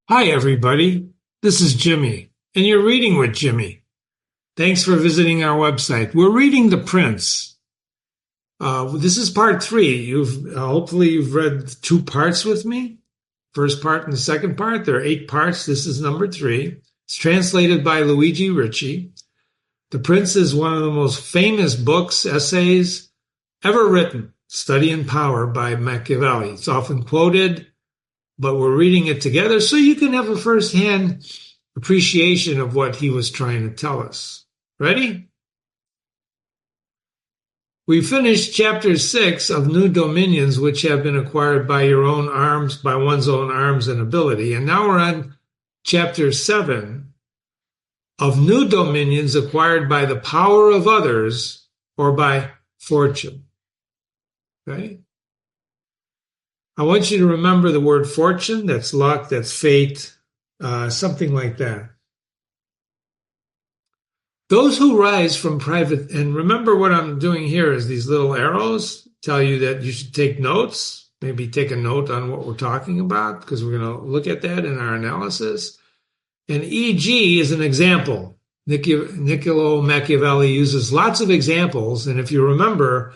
Hi, everybody. This is Jimmy, and you're reading with Jimmy. Thanks for visiting our website. We're reading The Prince. This is part three. Hopefully you've read two parts with me. First part and the second part. There are 8 parts. This is number 3. It's translated by Luigi Ricci. The Prince is one of the most famous books, essays ever written. Study in Power by Machiavelli. It's often quoted, but we're reading it together so you can have a firsthand appreciation of what he was trying to tell us. Ready? We finished chapter 6 of New Dominions, which have been acquired by one's own arms and ability. And now we're on chapter 7 of New Dominions acquired by the power of others or by fortune. Okay? I want you to remember the word fortune. That's luck, that's fate, something like that. Those who rise from private, and remember what I'm doing here is these little arrows tell you that you should take notes, maybe take a note on what we're talking about, because we're going to look at that in our analysis. And e.g. is an example. Niccolo Machiavelli uses lots of examples, and if you remember,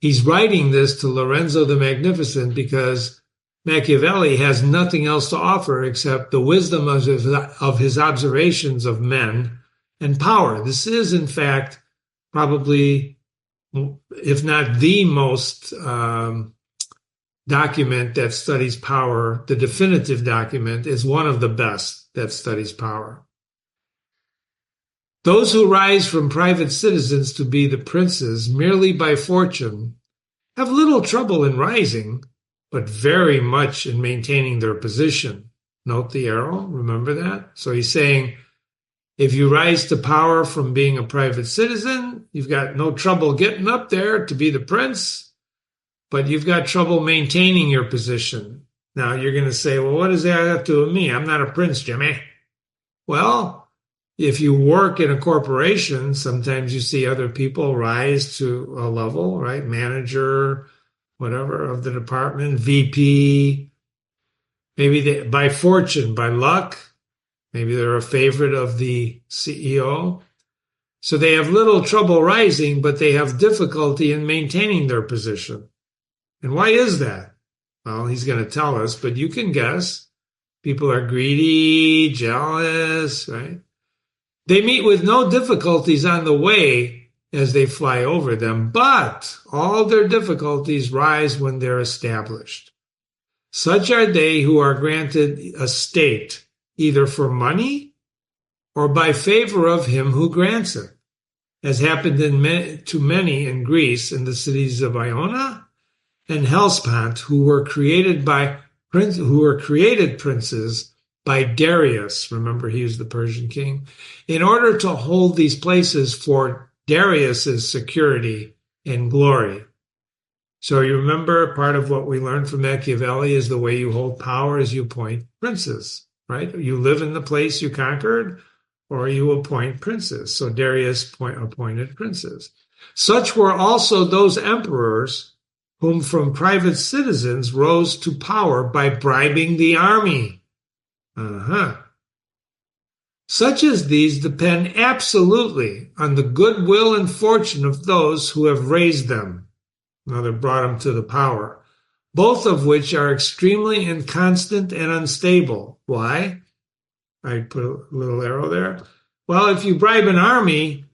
he's writing this to Lorenzo the Magnificent because Machiavelli has nothing else to offer except the wisdom of his observations of men and power. This is, in fact, probably, if not the most document that studies power, the definitive document is one of the best that studies power. Those who rise from private citizens to be the princes merely by fortune have little trouble in rising, but very much in maintaining their position. Note the arrow, remember that? So he's saying, if you rise to power from being a private citizen, you've got no trouble getting up there to be the prince, but you've got trouble maintaining your position. Now you're going to say, well, what does that have to do with me? I'm not a prince, Jimmy. Well, if you work in a corporation, sometimes you see other people rise to a level, right? Manager, whatever, of the department, VP, maybe by fortune, by luck. Maybe they're a favorite of the CEO. So they have little trouble rising, but they have difficulty in maintaining their position. And why is that? Well, he's going to tell us, but you can guess. People are greedy, jealous, right? They meet with no difficulties on the way as they fly over them, but all their difficulties rise when they're established. Such are they who are granted a state, either for money or by favor of him who grants it, as happened to many in Greece in the cities of Iona and Hellespont, who were created princes by Darius. Remember, he was the Persian king, in order to hold these places for Darius's security and glory. So you remember, part of what we learned from Machiavelli is the way you hold power is you appoint princes. Right? You live in the place you conquered, or you appoint princes. So Darius appointed princes. Such were also those emperors whom from private citizens rose to power by bribing the army. Such as these depend absolutely on the goodwill and fortune of those who have raised them. Now they brought them to the power. Both of which are extremely inconstant and unstable. Why? I put a little arrow there. Well, if you bribe an army,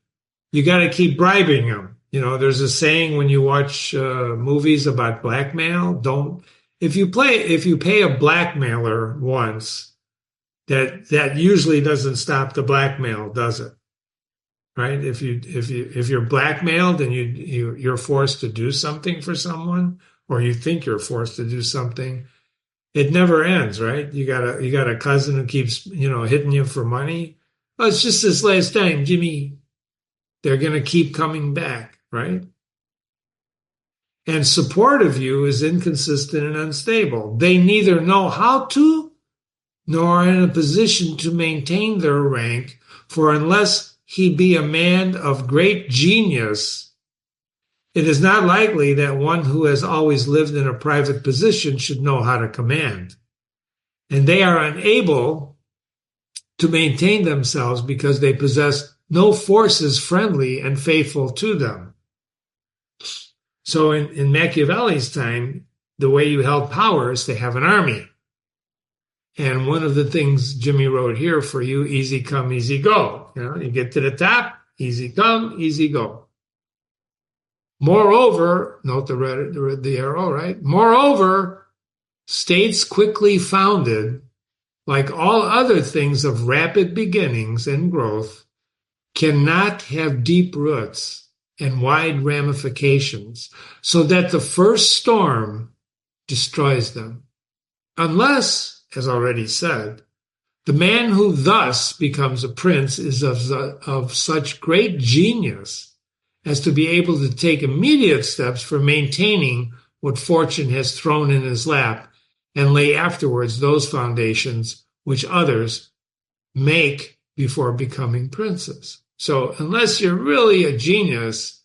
you got to keep bribing them. You know, there's a saying when you watch movies about blackmail, if you pay a blackmailer once, that usually doesn't stop the blackmail, does it? Right? If you're blackmailed and you're forced to do something for someone, or you think you're forced to do something, it never ends, right? You got a cousin who keeps, hitting you for money. Oh, it's just this last time, Jimmy. They're going to keep coming back, right? And support of you is inconsistent and unstable. They neither know how to, nor are in a position to maintain their rank, for unless he be a man of great genius, it is not likely that one who has always lived in a private position should know how to command. and they are unable to maintain themselves because they possess no forces friendly and faithful to them. So in Machiavelli's time, the way you held power is to have an army. And one of the things Jimmy wrote here for you, easy come, easy go. You get to the top, easy come, easy go. Moreover, note the arrow, right? Moreover, states quickly founded, like all other things of rapid beginnings and growth, cannot have deep roots and wide ramifications, so that the first storm destroys them. Unless, as already said, the man who thus becomes a prince is of such great genius as to be able to take immediate steps for maintaining what fortune has thrown in his lap and lay afterwards those foundations which others make before becoming princes. So unless you're really a genius,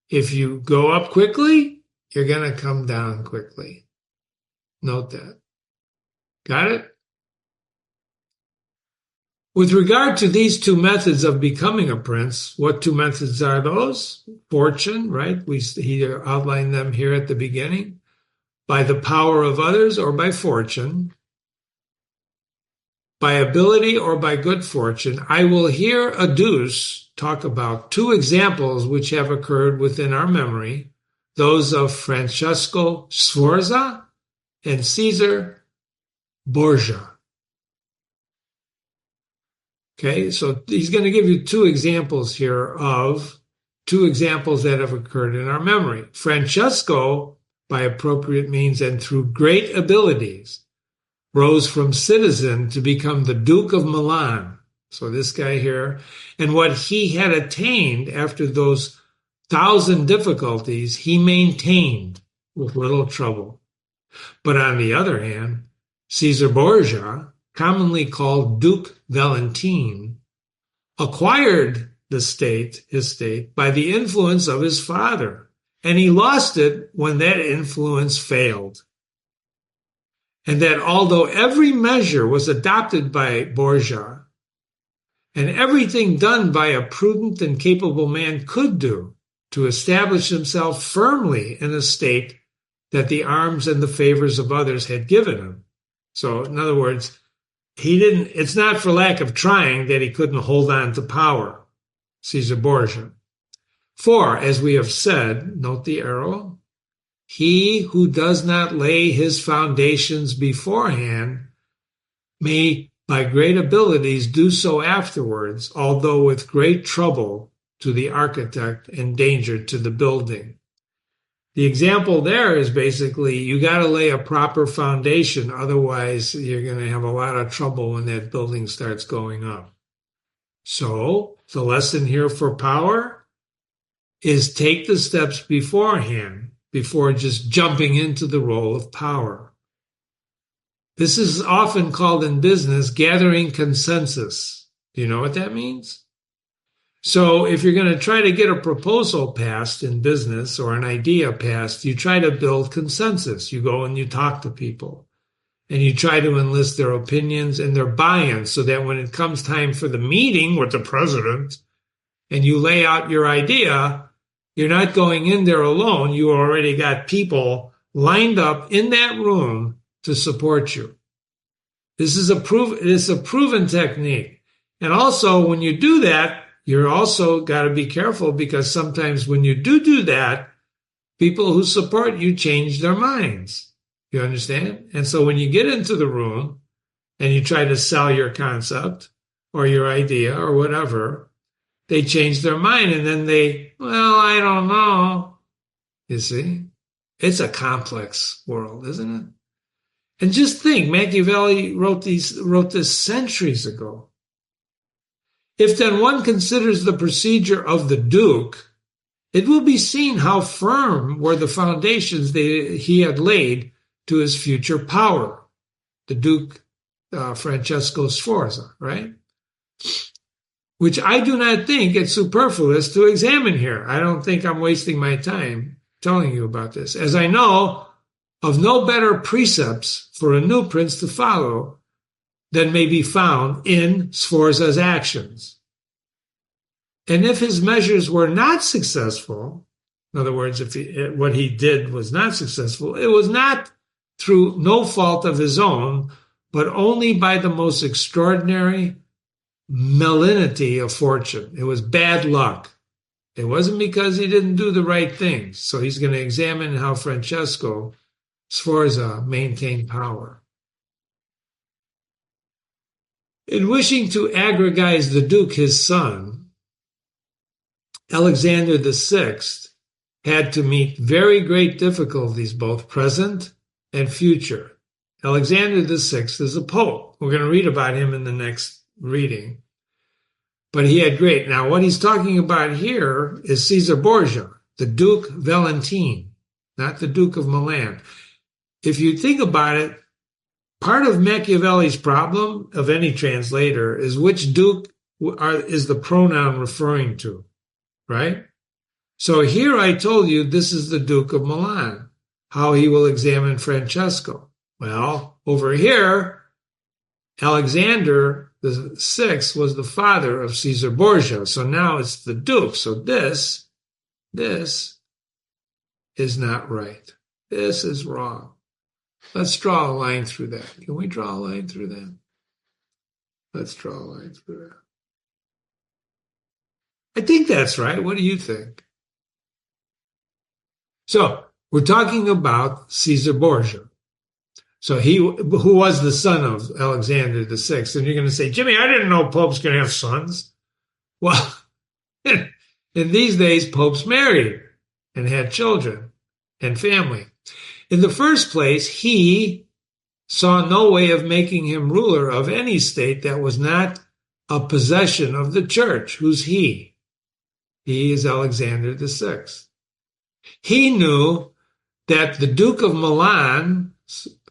if you go up quickly, you're going to come down quickly. Note that. Got it? With regard to these two methods of becoming a prince, what two methods are those? Fortune, right? He outlined them here at the beginning. By the power of others or by fortune. By ability or by good fortune. I will here talk about two examples which have occurred within our memory, those of Francesco Sforza and Caesar Borgia. Okay, so he's going to give you two examples here of two examples that have occurred in our memory. Francesco, by appropriate means and through great abilities, rose from citizen to become the Duke of Milan. So this guy here, and what he had attained after those 1,000 difficulties, he maintained with little trouble. But on the other hand, Caesar Borgia, commonly called Duke Valentine, acquired his state, by the influence of his father, and he lost it when that influence failed. And that although every measure was adopted by Borgia, and everything done by a prudent and capable man could do to establish himself firmly in a state that the arms and the favors of others had given him. So, in other words, it's not for lack of trying that he couldn't hold on to power, Caesar Borgia. For, as we have said, note the arrow, he who does not lay his foundations beforehand may by great abilities do so afterwards, although with great trouble to the architect and danger to the building. The example there is basically you got to lay a proper foundation, otherwise you're going to have a lot of trouble when that building starts going up. So the lesson here for power is take the steps beforehand before just jumping into the role of power. This is often called in business gathering consensus. Do you know what that means? So if you're going to try to get a proposal passed in business or an idea passed, you try to build consensus. You go and you talk to people and you try to enlist their opinions and their buy-in so that when it comes time for the meeting with the president and you lay out your idea, you're not going in there alone. You already got people lined up in that room to support you. This is a proven technique. And also when you do that, you're also got to be careful because sometimes when you do that, people who support you change their minds. You understand? And so when you get into the room and you try to sell your concept or your idea or whatever, they change their mind and then I don't know. You see? It's a complex world, isn't it? And just think, Machiavelli wrote this centuries ago. If then one considers the procedure of the Duke, it will be seen how firm were the foundations he had laid to his future power. The Duke Francesco Sforza, right? Which I do not think it's superfluous to examine here. I don't think I'm wasting my time telling you about this, as I know of no better precepts for a new prince to follow than may be found in Sforza's actions. And if his measures were not successful, in other words, if what he did was not successful, it was not through no fault of his own, but only by the most extraordinary malignity of fortune. It was bad luck. It wasn't because he didn't do the right things. So he's going to examine how Francesco Sforza maintained power. In wishing to aggrandize the Duke, his son, Alexander VI had to meet very great difficulties, both present and future. Alexander VI is a pope. We're going to read about him in the next reading. But he had great. Now, what he's talking about here is Caesar Borgia, the Duke Valentine, not the Duke of Milan. If you think about it, part of Machiavelli's problem of any translator is which duke is the pronoun referring to, right? So here I told you this is the Duke of Milan, how he will examine Francesco. Well, over here, Alexander the Sixth was the father of Caesar Borgia. So now it's the Duke. So this is not right. This is wrong. Let's draw a line through that. Can we draw a line through that? Let's draw a line through that. I think that's right. What do you think? So we're talking about Caesar Borgia. So who was the son of Alexander VI. And you're going to say, Jimmy, I didn't know popes could have sons. Well, in these days, popes married and had children and family. In the first place, he saw no way of making him ruler of any state that was not a possession of the church. Who's he? He is Alexander VI. He knew that the Duke of Milan,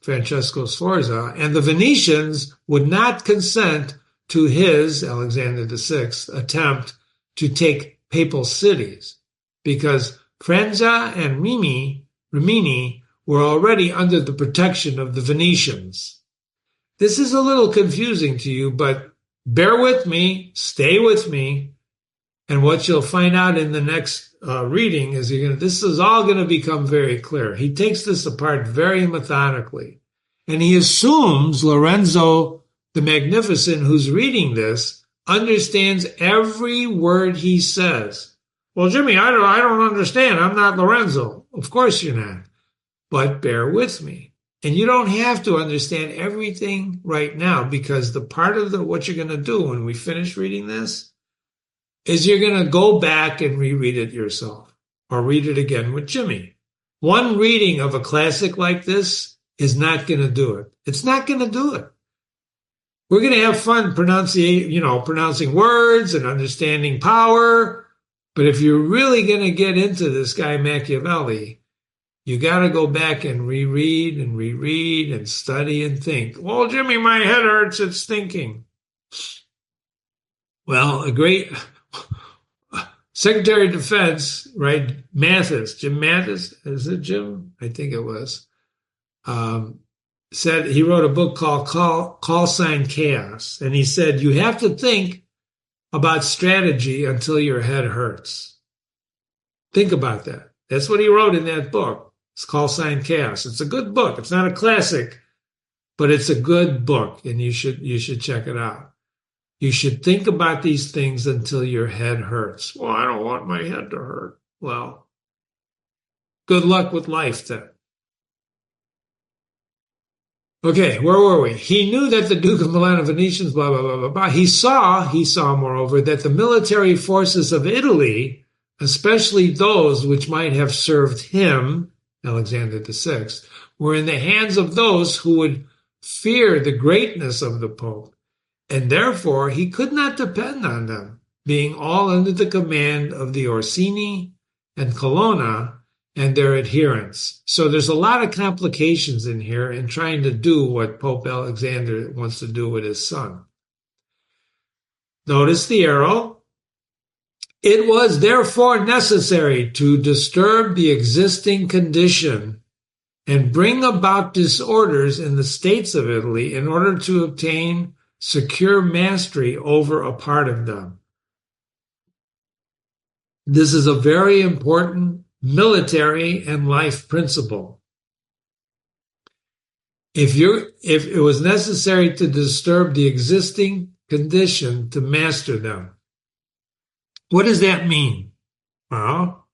Francesco Sforza, and the Venetians would not consent to his, Alexander VI, attempt to take papal cities, because Faenza and Rimini were already under the protection of the Venetians. This is a little confusing to you, but bear with me, stay with me, and what you'll find out in the next reading is this is all going to become very clear. He takes this apart very methodically, and he assumes Lorenzo the Magnificent, who's reading this, understands every word he says. Well, Jimmy, I don't understand. I'm not Lorenzo. Of course you're not. But bear with me. And you don't have to understand everything right now, because the part of what you're going to do when we finish reading this is you're going to go back and reread it yourself or read it again with Jimmy. One reading of a classic like this is not going to do it. It's not going to do it. We're going to have fun pronouncing words and understanding power. But if you're really going to get into this guy Machiavelli, you got to go back and reread and study and think. Well, Jimmy, my head hurts. It's thinking. Well, a great Secretary of Defense, right? Jim Mathis, is it Jim? I think it was. Said he wrote a book called Call Sign Chaos. And he said, you have to think about strategy until your head hurts. Think about that. That's what he wrote in that book. It's Call Sign Chaos. It's a good book. It's not a classic, but it's a good book, and you should check it out. You should think about these things until your head hurts. Well, I don't want my head to hurt. Well, good luck with life then. Okay, where were we? He knew that the Duke of Milan and Venetians, blah, blah, blah, blah, blah. He saw, moreover, that the military forces of Italy, especially those which might have served him, Alexander VI, were in the hands of those who would fear the greatness of the Pope, and therefore he could not depend on them, being all under the command of the Orsini and Colonna and their adherents. So there's a lot of complications in here in trying to do what Pope Alexander wants to do with his son. Notice the arrow. It was therefore necessary to disturb the existing condition and bring about disorders in the states of Italy in order to obtain secure mastery over a part of them. This is a very important military and life principle. If it was necessary to disturb the existing condition to master them. What does that mean? Well,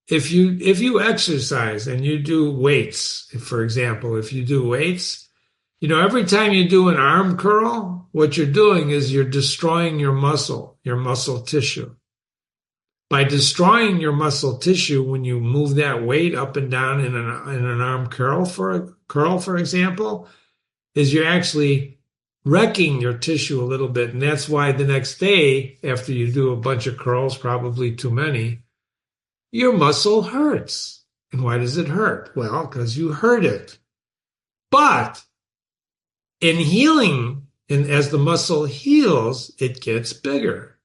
if you exercise and you do weights, for example, if you do weights, every time you do an arm curl, what you're doing is you're destroying your muscle tissue. By destroying your muscle tissue when you move that weight up and down in an arm curl, for example, is you're actually wrecking your tissue a little bit. And that's why the next day, after you do a bunch of curls, probably too many, your muscle hurts. And why does it hurt? Well, because you hurt it. But in healing, and as the muscle heals, it gets bigger,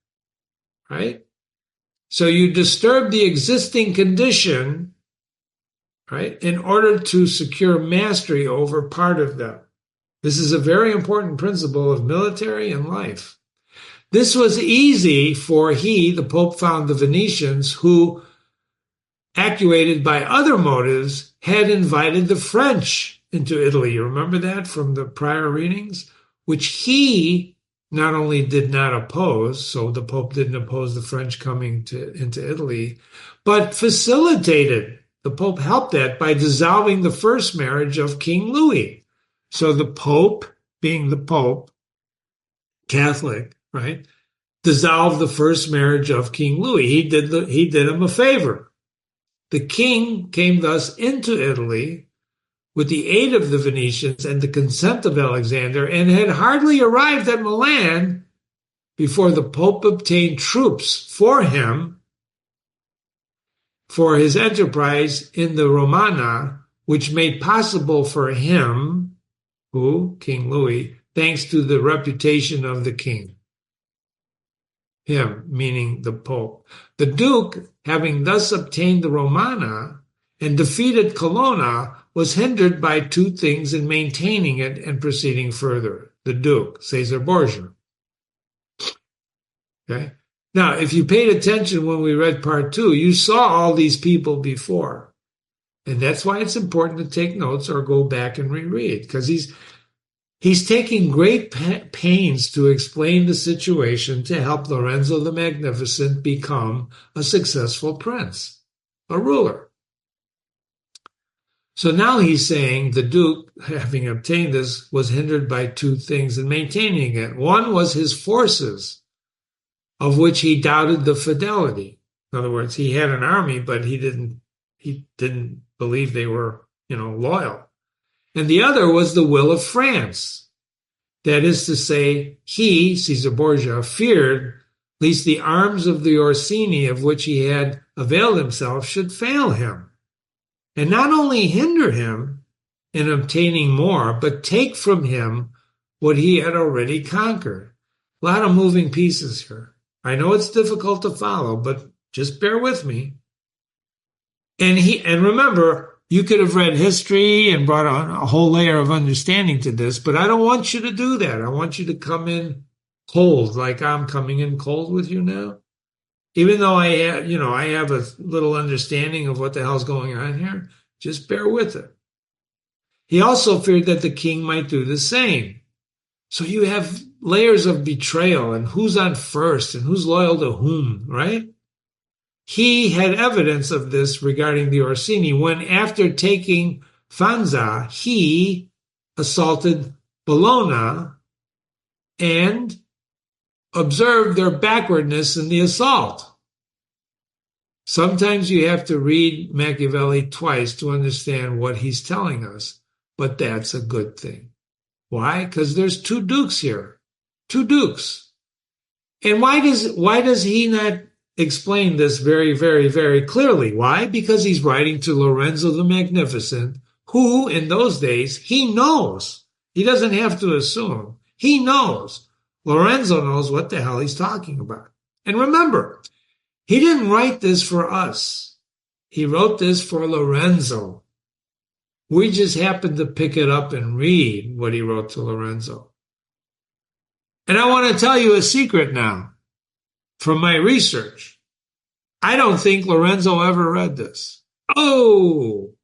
right? So you disturb the existing condition, right, in order to secure mastery over part of them. This is a very important principle of military and life. This was easy for the Pope found the Venetians, who, actuated by other motives, had invited the French into Italy. You remember that from the prior readings? Which he not only did not oppose, so the Pope didn't oppose the French coming into Italy, but facilitated. The Pope helped that by dissolving the first marriage of King Louis. So the Pope, being the Pope, Catholic, right, dissolved the first marriage of King Louis. He did him a favor. The king came thus into Italy with the aid of the Venetians and the consent of Alexander, and had hardly arrived at Milan before the Pope obtained troops for him for his enterprise in the Romana, which made possible for him, King Louis, thanks to the reputation of the king. Him, meaning the Pope. The Duke, having thus obtained the Romana and defeated Colonna, was hindered by two things in maintaining it and proceeding further. The Duke, Caesar Borgia. Okay? Now, if you paid attention when we read part 2, you saw all these people before. And that's why it's important to take notes or go back and reread, because he's taking great pains to explain the situation to help Lorenzo the Magnificent become a successful prince, a ruler. So now he's saying the Duke, having obtained this, was hindered by two things in maintaining it. One was his forces, of which he doubted the fidelity. In other words, he had an army, but he didn't believe they were, loyal. And the other was the will of France. That is to say, he, Caesar Borgia, feared lest the arms of the Orsini, of which he had availed himself, should fail him, and not only hinder him in obtaining more, but take from him what he had already conquered. A lot of moving pieces here. I know it's difficult to follow, but just bear with me. And remember, you could have read history and brought on a whole layer of understanding to this, but I don't want you to do that. I want you to come in cold, like I'm coming in cold with you now. Even though I have a little understanding of what the hell's going on here, just bear with it. He also feared that the king might do the same. So you have layers of betrayal and who's on first and who's loyal to whom, right? He had evidence of this regarding the Orsini when, after taking Fanza, he assaulted Bologna and observed their backwardness in the assault. Sometimes you have to read Machiavelli twice to understand what he's telling us, but that's a good thing. Why? Because there's two dukes here, two dukes. And why does he not explain this very, very, very clearly? Why? Because he's writing to Lorenzo the Magnificent, who in those days, he knows. He doesn't have to assume. He knows. Lorenzo knows what the hell he's talking about. And remember, he didn't write this for us. He wrote this for Lorenzo. We just happened to pick it up and read what he wrote to Lorenzo. And I want to tell you a secret now from my research. I don't think Lorenzo ever read this. Oh,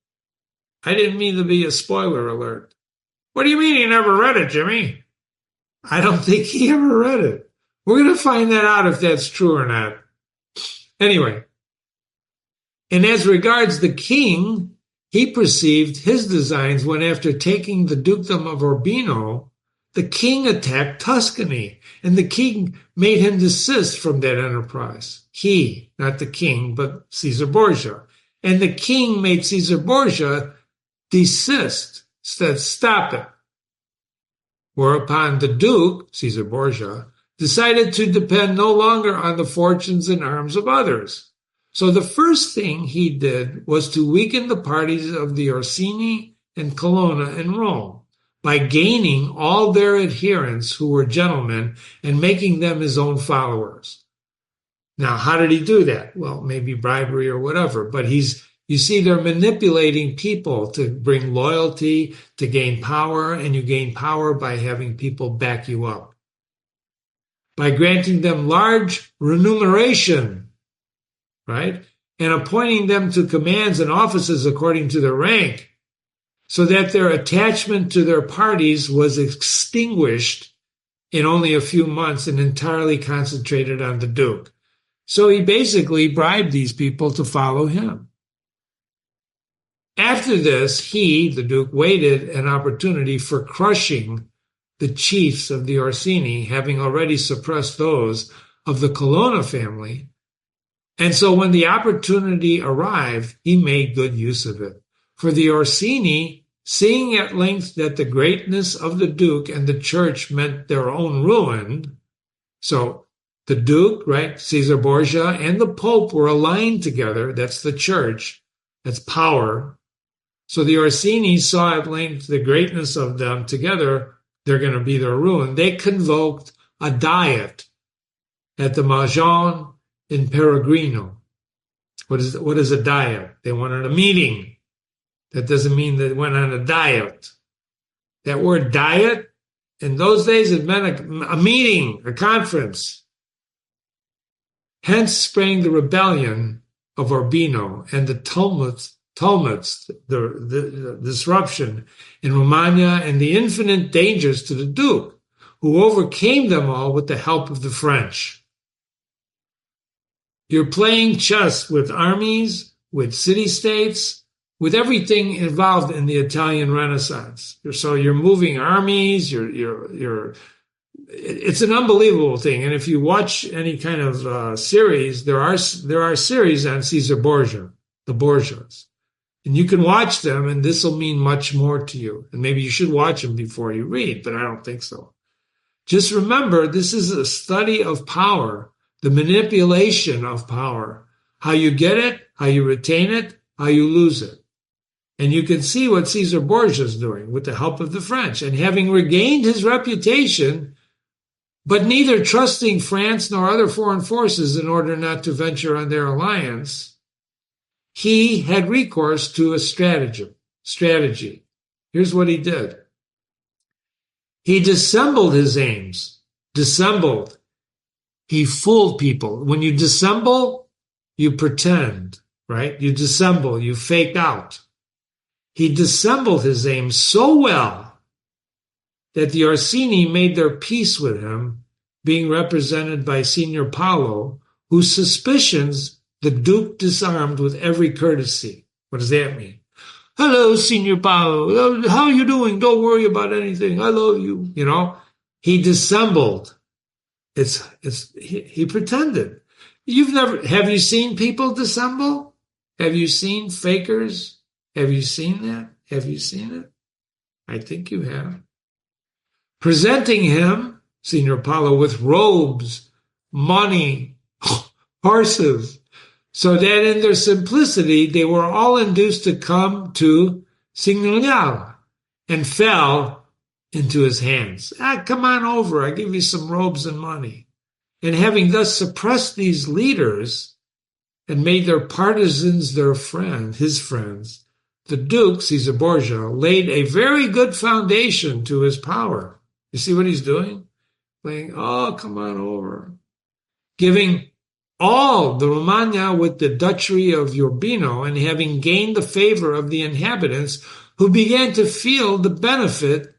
I didn't mean to be a spoiler alert. What do you mean he never read it, Jimmy? I don't think he ever read it. We're going to find that out if that's true or not. Anyway, and as regards the king, he perceived his designs when, after taking the dukedom of Urbino, the king attacked Tuscany, and the king made him desist from that enterprise. He, not the king, but Caesar Borgia. And the king made Caesar Borgia desist, said, stop it. Whereupon the duke, Caesar Borgia, decided to depend no longer on the fortunes and arms of others. So the first thing he did was to weaken the parties of the Orsini and Colonna in Rome by gaining all their adherents who were gentlemen and making them his own followers. Now, how did he do that? Well, maybe bribery or whatever, but you see, they're manipulating people to bring loyalty, to gain power, and you gain power by having people back you up. By granting them large remuneration, right? And appointing them to commands and offices according to their rank, so that their attachment to their parties was extinguished in only a few months and entirely concentrated on the Duke. So he basically bribed these people to follow him. After this, he, the Duke, waited an opportunity for crushing the chiefs of the Orsini, having already suppressed those of the Colonna family. And so when the opportunity arrived, he made good use of it. For the Orsini, seeing at length that the greatness of the Duke and the church meant their own ruin, so the Duke, right, Caesar Borgia, and the Pope were aligned together. That's the church. That's power. So the Orsini saw at length the greatness of them together. They're going to be their ruin. They convoked a diet at the Mahjong in Peregrino. What is a diet? They wanted a meeting. That doesn't mean they went on a diet. That word diet, in those days, it meant a meeting, a conference. Hence sprang the rebellion of Urbino and the tumults, the disruption in Romagna, and the infinite dangers to the Duke, who overcame them all with the help of the French. You're playing chess with armies, with city-states, with everything involved in the Italian Renaissance. So you're moving armies, it's an unbelievable thing. And if you watch any kind of series, there are series on Caesar Borgia, the Borgias. And you can watch them, and this will mean much more to you. And maybe you should watch them before you read, but I don't think so. Just remember, this is a study of power, the manipulation of power, how you get it, how you retain it, how you lose it. And you can see what Caesar Borgia is doing with the help of the French. And having regained his reputation, but neither trusting France nor other foreign forces in order not to venture on their alliance, he had recourse to a strategy. Here's what he did. He dissembled his aims. Dissembled. He fooled people. When you dissemble, you pretend, right? You dissemble, you fake out. He dissembled his aims so well that the Orsini made their peace with him, being represented by Signor Paolo, whose suspicions the Duke disarmed with every courtesy. What does that mean? Hello, Signor Paolo. How are you doing? Don't worry about anything. I love you. You know, he dissembled. He pretended. Have you seen people dissemble? Have you seen fakers? Have you seen that? Have you seen it? I think you have. Presenting him, Signor Paolo, with robes, money, horses, so that in their simplicity they were all induced to come to Signorile and fell into his hands. Come on over, I'll give you some robes and money. And having thus suppressed these leaders and made their partisans his friends, The Duke, Caesar Borgia, laid a very good foundation to his power. You see what he's doing? Saying, oh, come on over. Giving all the Romagna with the Duchy of Urbino, and having gained the favor of the inhabitants, who began to feel the benefit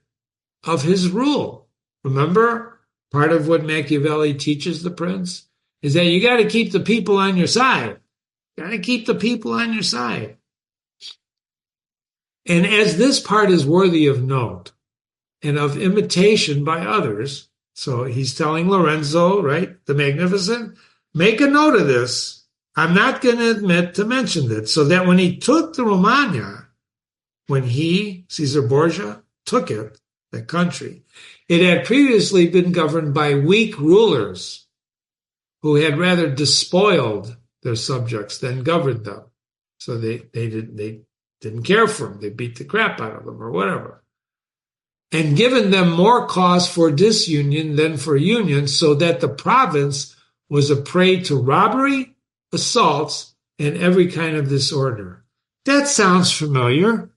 of his rule. Remember, part of what Machiavelli teaches the prince is that you got to keep the people on your side. Got to keep the people on your side. And as this part is worthy of note and of imitation by others, so he's telling Lorenzo, right, the Magnificent, make a note of this. I'm not going to admit to mention it, so that when he took the Romagna, when he, Caesar Borgia, took it, the country, it had previously been governed by weak rulers who had rather despoiled their subjects than governed them. So they didn't care for them. They beat the crap out of them or whatever. And given them more cause for disunion than for union, so that the province was a prey to robbery, assaults, and every kind of disorder. That sounds familiar.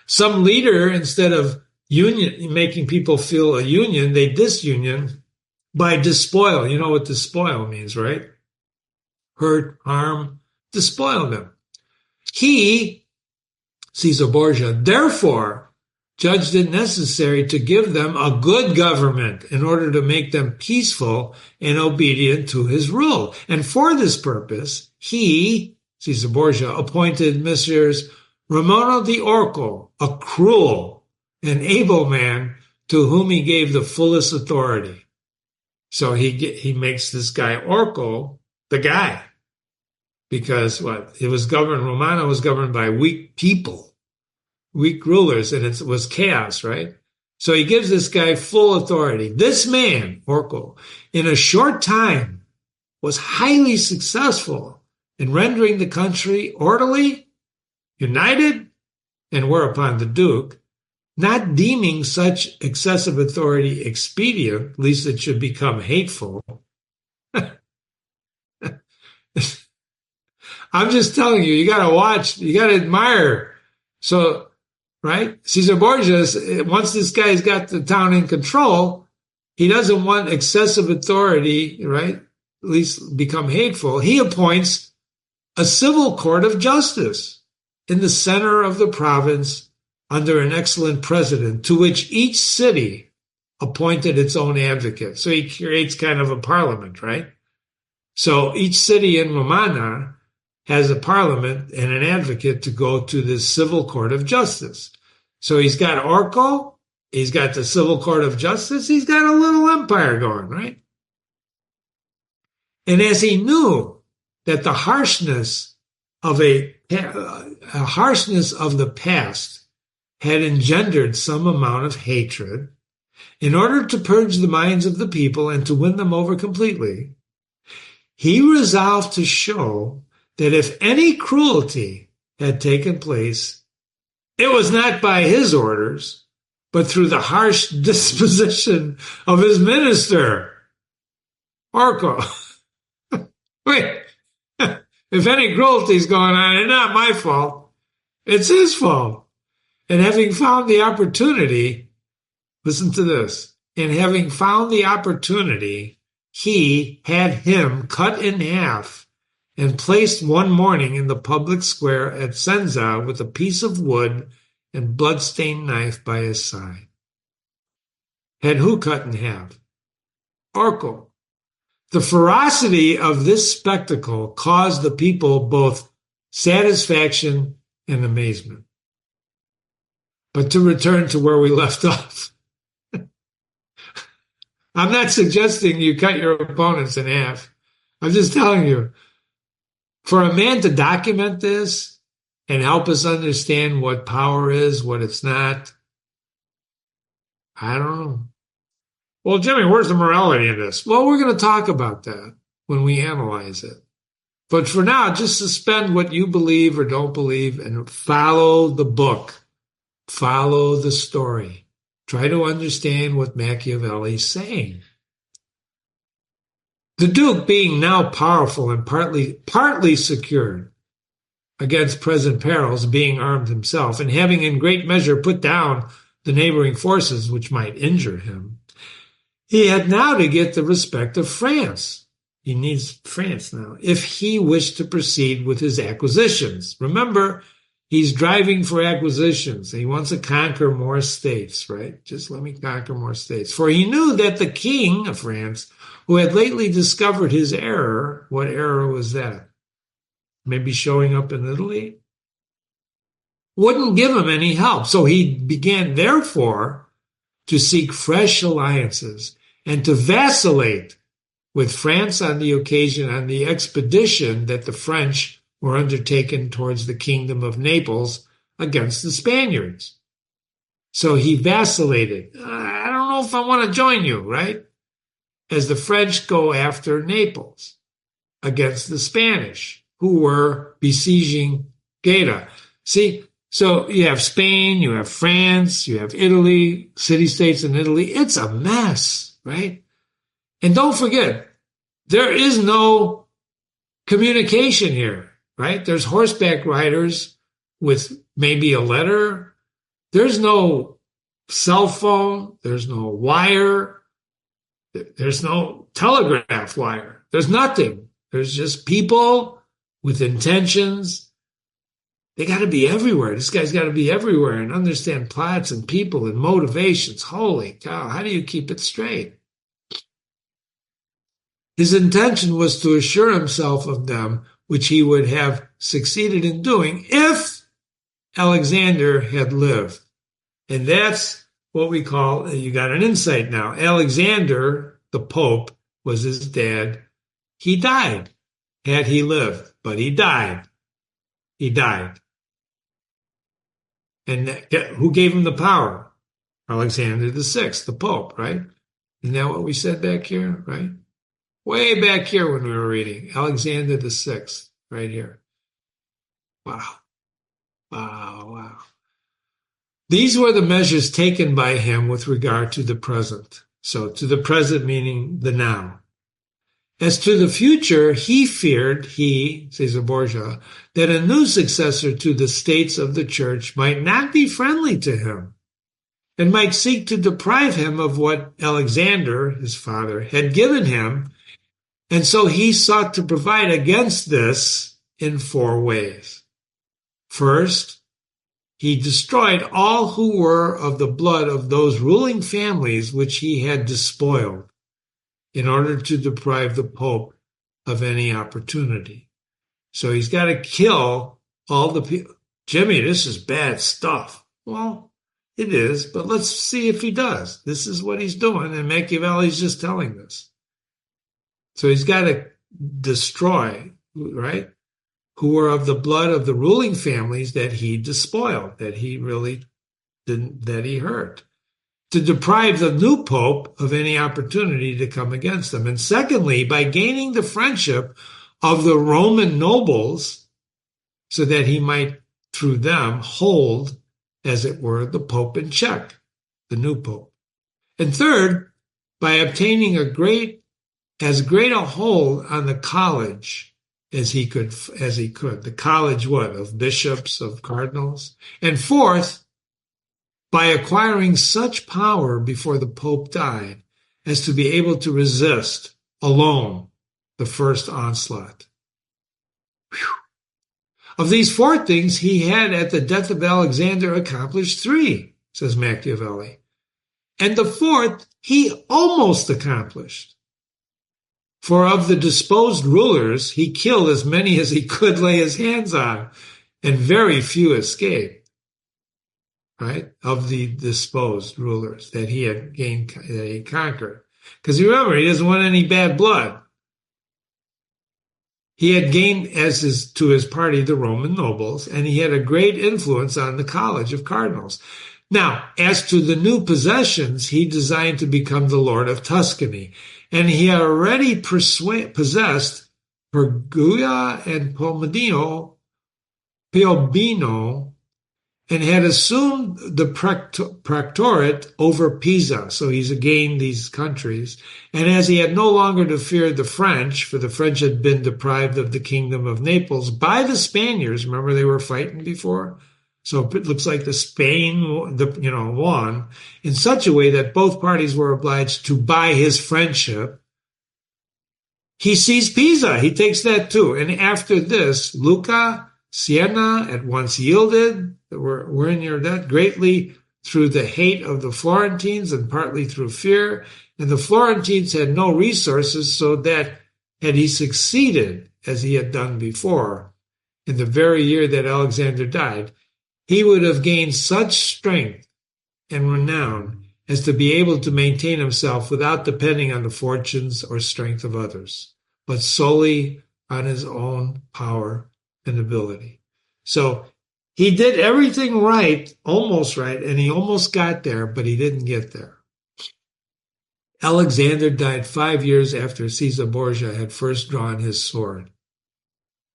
Some leader, instead of union, making people feel a union, they disunion by despoil. You know what despoil means, right? Hurt, harm, despoil them. He, Caesar Borgia, therefore judged it necessary to give them a good government in order to make them peaceful and obedient to his rule. And for this purpose, he, Caesar Borgia, appointed Messrs. Romano di Orco, a cruel and able man to whom he gave the fullest authority. So he makes this guy Orco the guy. Because Romano was governed by weak people, weak rulers, and it was chaos, right? So he gives this guy full authority. This man, Orco, in a short time was highly successful in rendering the country orderly, united, and whereupon the Duke, not deeming such excessive authority expedient, lest it should become hateful. I'm just telling you, you got to watch, you got to admire. So, right? Caesar Borgia, once this guy's got the town in control, he doesn't want excessive authority, right? At least become hateful. He appoints a civil court of justice in the center of the province under an excellent president, to which each city appointed its own advocate. So he creates kind of a parliament, right? So each city in Romagna has a parliament and an advocate to go to this civil court of justice. So he's got Orco, he's got the civil court of justice, he's got a little empire going, right? And as he knew that the harshness of the past had engendered some amount of hatred, in order to purge the minds of the people and to win them over completely, he resolved to show that if any cruelty had taken place, it was not by his orders, but through the harsh disposition of his minister, Orco. Wait, if any cruelty is going on, it's not my fault. It's his fault. And having found the opportunity, listen to this, and having found the opportunity, he had him cut in half and placed one morning in the public square at Senza with a piece of wood and blood-stained knife by his side. Had who cut in half? Orco. The ferocity of this spectacle caused the people both satisfaction and amazement. But to return to where we left off, I'm not suggesting you cut your opponents in half. I'm just telling you, for a man to document this and help us understand what power is, what it's not, I don't know. Well, Jimmy, where's the morality in this? Well, we're going to talk about that when we analyze it. But for now, just suspend what you believe or don't believe and follow the book. Follow the story. Try to understand what Machiavelli's saying. The Duke, being now powerful and partly secured, against present perils, being armed himself, and having in great measure put down the neighboring forces which might injure him, he had now to get the respect of France. He needs France now, if he wished to proceed with his acquisitions. Remember, he's driving for acquisitions. He wants to conquer more states, right? Just let me conquer more states. For he knew that the king of France, who had lately discovered his error, what error was that? Maybe showing up in Italy? Wouldn't give him any help. So he began, therefore, to seek fresh alliances and to vacillate with France on the occasion, on the expedition that the French were undertaken towards the kingdom of Naples against the Spaniards. So he vacillated. I don't know if I want to join you, right? As the French go after Naples against the Spanish, who were besieging Gaeta. See, so you have Spain, you have France, you have Italy, city-states in Italy. It's a mess, right? And don't forget, there is no communication here, right? There's horseback riders with maybe a letter. There's no cell phone. There's no wire. There's no telegraph wire. There's nothing. There's just people with intentions. They got to be everywhere. This guy's got to be everywhere and understand plots and people and motivations. Holy cow, how do you keep it straight? His intention was to assure himself of them, which he would have succeeded in doing if Alexander had lived. And that's what we call, you got an insight now. Alexander, the Pope, was his dad. He died had he lived, but he died. He died. And who gave him the power? Alexander VI, the Pope, right? Isn't that what we said back here, right? Way back here when we were reading. Alexander VI, right here. Wow. Wow, wow. These were the measures taken by him with regard to the present. So to the present meaning the now. As to the future, he feared, Caesar Borgia, that a new successor to the states of the church might not be friendly to him and might seek to deprive him of what Alexander, his father, had given him. And so he sought to provide against this in 4 ways. First, he destroyed all who were of the blood of those ruling families which he had despoiled in order to deprive the Pope of any opportunity. So he's got to kill all the people. Jimmy, this is bad stuff. Well, it is, but let's see if he does. This is what he's doing, and Machiavelli's just telling this. So he's got to destroy, right, who were of the blood of the ruling families that he despoiled, that he really didn't, that he hurt, to deprive the new pope of any opportunity to come against them. And secondly, by gaining the friendship of the Roman nobles so that he might, through them, hold, as it were, the pope in check, the new pope. And third, by obtaining as great a hold on the college as he could. The college, what? Of bishops, of cardinals. And fourth, by acquiring such power before the Pope died as to be able to resist alone the first onslaught. Whew. Of these 4 things, he had at the death of Alexander accomplished 3, says Machiavelli. And the 4th he almost accomplished. For of the disposed rulers, he killed as many as he could lay his hands on, and very few escaped. Right? Of the disposed rulers that he had gained, that he conquered. Because remember, he doesn't want any bad blood. He had gained to his party the Roman nobles, and he had a great influence on the College of Cardinals. Now, as to the new possessions, he designed to become the Lord of Tuscany, and he had already possessed Perugia and Piombino, and had assumed the protectorate over Pisa. So he's gained these countries. And as he had no longer to fear the French, for the French had been deprived of the kingdom of Naples by the Spaniards. Remember, they were fighting before? So it looks like the Spain, won in such a way that both parties were obliged to buy his friendship. He seized Pisa. He takes that too. And after this, Lucca, Siena at once yielded. We're in your debt greatly through the hate of the Florentines and partly through fear. And the Florentines had no resources, so that had he succeeded, as he had done before, in the very year that Alexander died, he would have gained such strength and renown as to be able to maintain himself without depending on the fortunes or strength of others, but solely on his own power and ability. So he did everything right, almost right, and he almost got there, but he didn't get there. Alexander died 5 years after Caesar Borgia had first drawn his sword.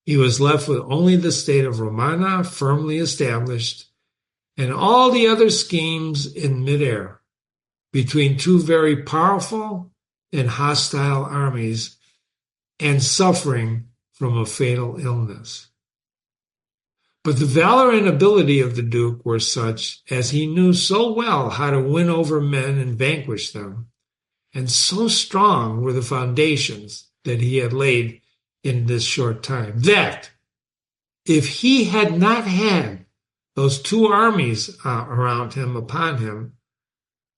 He was left with only the state of Romana firmly established, and all the other schemes in midair between two very powerful and hostile armies, and suffering from a fatal illness. But the valor and ability of the Duke were such, as he knew so well how to win over men and vanquish them, and so strong were the foundations that he had laid in this short time, that if he had not had those two armies around him, upon him,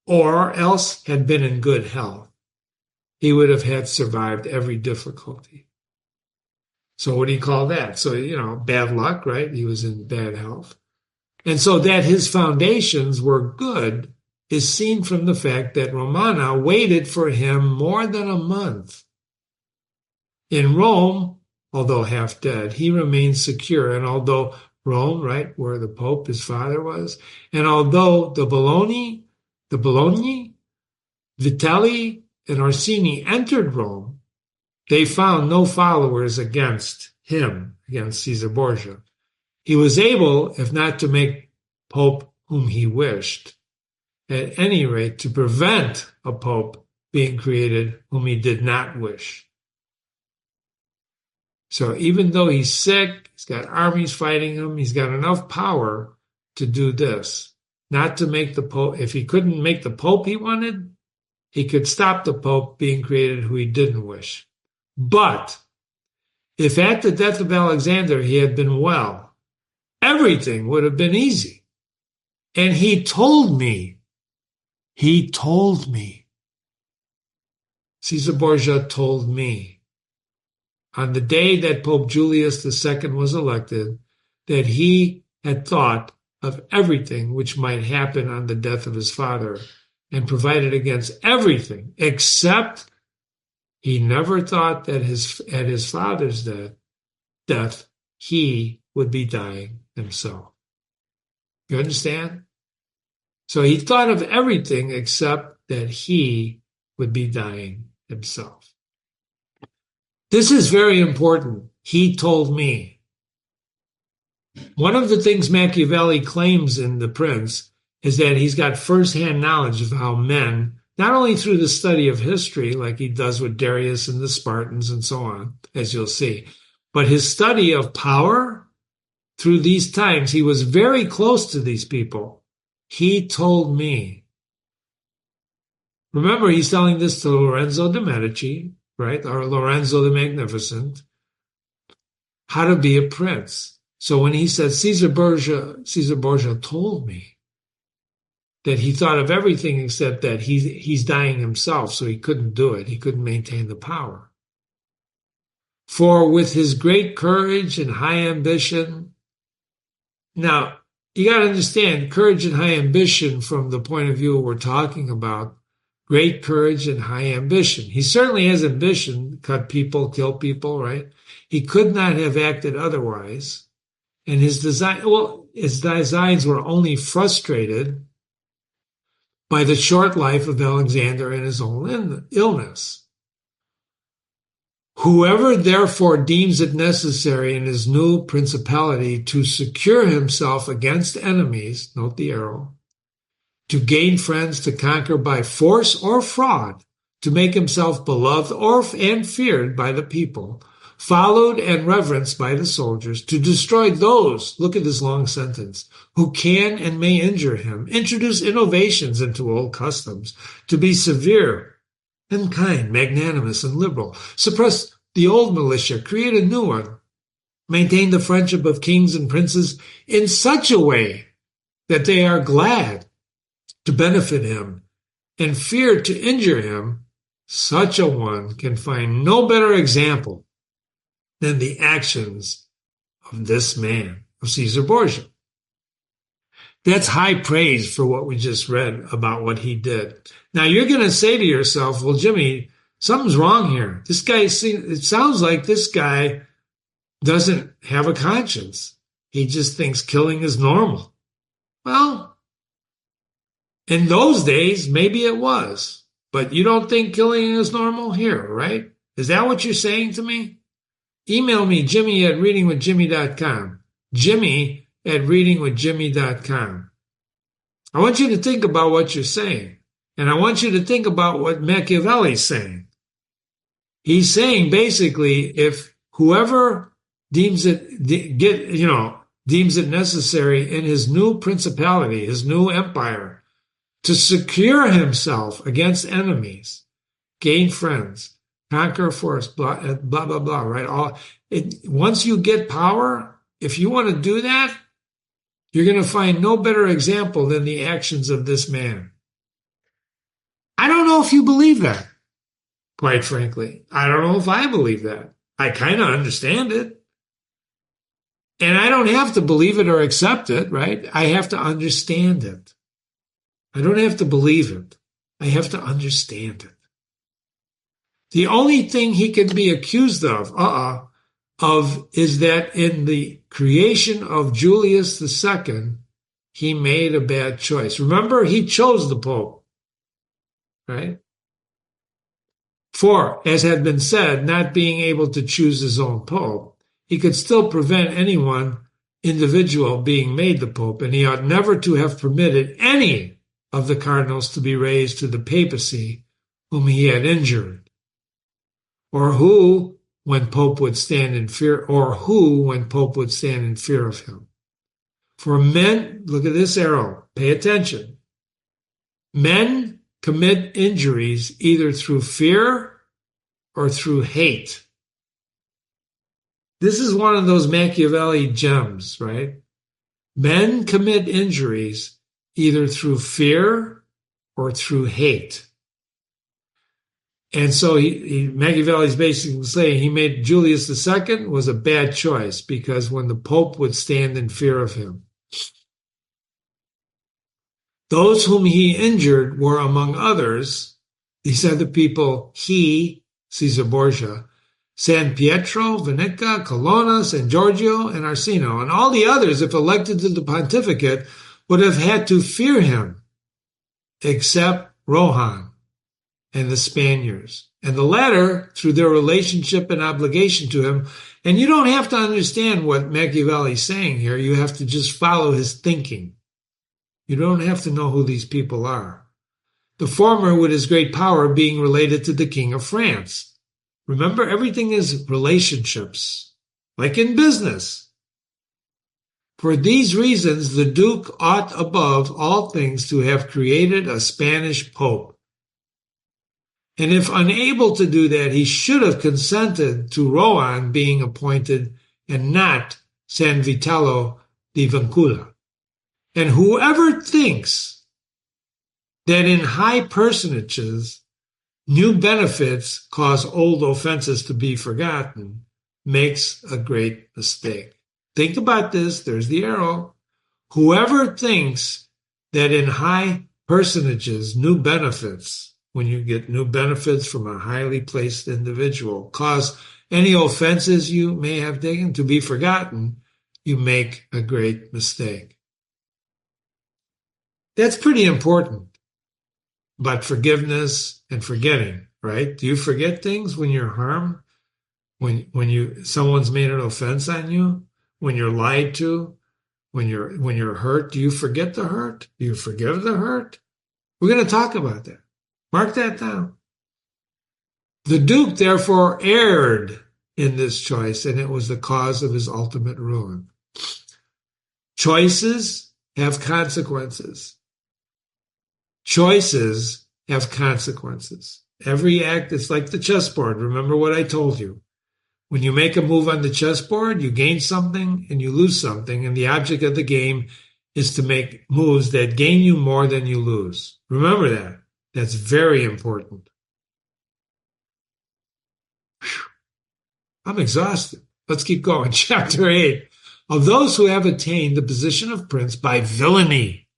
or else had been in good health, he would have had survived every difficulty. So what do you call that? So, bad luck, right? He was in bad health. And so that his foundations were good is seen from the fact that Romana waited for him more than a month. In Rome, although half dead, he remained secure. And although Rome, right, where the Pope, his father, was, and although the Bologna, Vitelli, and Orsini entered Rome, they found no followers against him, against Caesar Borgia. He was able, if not to make Pope whom he wished, at any rate to prevent a Pope being created whom he did not wish. So even though he's sick, he's got armies fighting him, he's got enough power to do this, not to make the Pope. If he couldn't make the Pope he wanted, he could stop the Pope being created who he didn't wish. But if at the death of Alexander he had been well, everything would have been easy. And he told me, Caesar Borgia told me, on the day that Pope Julius II was elected, that he had thought of everything which might happen on the death of his father and provided against everything, except he never thought that at his father's death, he would be dying himself. You understand? So he thought of everything except that he would be dying himself. This is very important. He told me. One of the things Machiavelli claims in The Prince is that he's got firsthand knowledge of how men, not only through the study of history, like he does with Darius and the Spartans and so on, as you'll see, but his study of power through these times, he was very close to these people. He told me. Remember, he's telling this to Lorenzo de' Medici, right, or Lorenzo the Magnificent, how to be a prince. So when he said Caesar Borgia told me that he thought of everything except that he's dying himself, so he couldn't do it. He couldn't maintain the power. For with his great courage and high ambition, now you got to understand courage and high ambition from the point of view we're talking about. Great courage and high ambition. He certainly has ambition, cut people, kill people, right? He could not have acted otherwise. And his designs were only frustrated by the short life of Alexander and his own illness. Whoever therefore deems it necessary in his new principality to secure himself against enemies, note the arrow, to gain friends, to conquer by force or fraud, to make himself beloved and feared by the people, followed and reverenced by the soldiers, to destroy those, look at this long sentence, who can and may injure him, introduce innovations into old customs, to be severe and kind, magnanimous and liberal, suppress the old militia, create a new one, maintain the friendship of kings and princes in such a way that they are glad to benefit him and fear to injure him, such a one can find no better example than the actions of this man, of Caesar Borgia. That's high praise for what we just read about what he did. Now you're going to say to yourself, well, Jimmy, something's wrong here. This guy, it sounds like this guy doesn't have a conscience. He just thinks killing is normal. Well, in those days, maybe it was, but you don't think killing is normal here, right? Is that what you're saying to me? Email me, Jimmy@readingwithjimmy.com. Jimmy@readingwithjimmy.com. I want you to think about what you're saying, and I want you to think about what Machiavelli's saying. He's saying basically, if whoever deems it necessary in his new principality, his new empire, to secure himself against enemies, gain friends, conquer force, blah, blah, blah, blah, right? Once you get power, if you want to do that, you're going to find no better example than the actions of this man. I don't know if you believe that, quite frankly. I don't know if I believe that. I kind of understand it. And I don't have to believe it or accept it, right? I have to understand it. I don't have to believe it. I have to understand it. The only thing he can be accused of is that in the creation of Julius II, he made a bad choice. Remember, he chose the Pope, right? For, as had been said, not being able to choose his own Pope, he could still prevent anyone individual being made the Pope, and he ought never to have permitted any of the cardinals to be raised to the papacy whom he had injured, or who, when Pope would stand in fear of him. For men, look at this arrow, pay attention. Men commit injuries either through fear or through hate. This is one of those Machiavelli gems, right? Men commit injuries either through fear or through hate. And so Machiavelli's basically saying he made Julius II was a bad choice because when the Pope would stand in fear of him. Those whom he injured were, among others, these are the people he, Caesar Borgia, San Pietro, Veneca, Colonna, San Giorgio, and Arsino, and all the others, if elected to the pontificate, would have had to fear him, except Rohan and the Spaniards, and the latter through their relationship and obligation to him. And you don't have to understand what Machiavelli's saying here. You have to just follow his thinking. You don't have to know who these people are. The former, with his great power, being related to the King of France. Remember, everything is relationships, like in business. For these reasons, the Duke ought above all things to have created a Spanish Pope. And if unable to do that, he should have consented to Rohan being appointed and not San Vitello di Vincula. And whoever thinks that in high personages new benefits cause old offenses to be forgotten makes a great mistake. Think about this. There's the arrow. Whoever thinks that in high personages, new benefits, when you get new benefits from a highly placed individual, cause any offenses you may have taken to be forgotten, you make a great mistake. That's pretty important. But forgiveness and forgetting, right? Do you forget things when you're harmed? When someone's made an offense on you, when you're lied to, when you're hurt, do you forget the hurt? Do you forgive the hurt? We're going to talk about that. Mark that down. The Duke therefore erred in this choice, and it was the cause of his ultimate ruin. Choices have consequences. Choices have consequences. Every act is like the chessboard. Remember what I told you. When you make a move on the chessboard, you gain something and you lose something, and the object of the game is to make moves that gain you more than you lose. Remember that. That's very important. Whew. I'm exhausted. Let's keep going. Chapter 8. Of those who have attained the position of prince by villainy.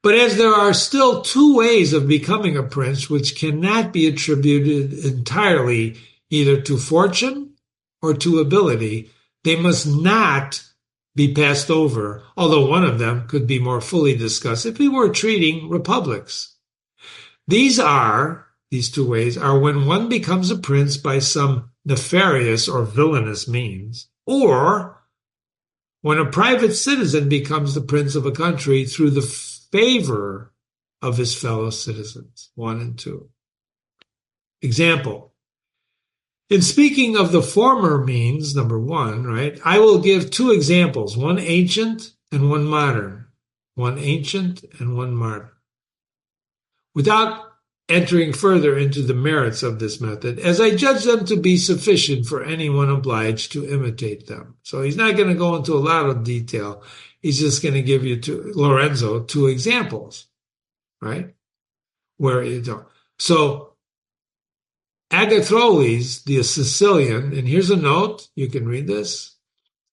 But as there are still two ways of becoming a prince which cannot be attributed entirely either to fortune or to ability, they must not be passed over, although one of them could be more fully discussed if we were treating republics. These two ways are when one becomes a prince by some nefarious or villainous means, or when a private citizen becomes the prince of a country through the favor of his fellow citizens. 1 and 2. Example. In speaking of the former means, number 1, right, I will give 2 examples, one ancient and one modern. One ancient and one modern. Without entering further into the merits of this method, as I judge them to be sufficient for anyone obliged to imitate them. So he's not going to go into a lot of detail. He's just going to give you Lorenzo 2 examples, right? Where you don't. So Agathocles, the Sicilian, and here's a note, you can read this.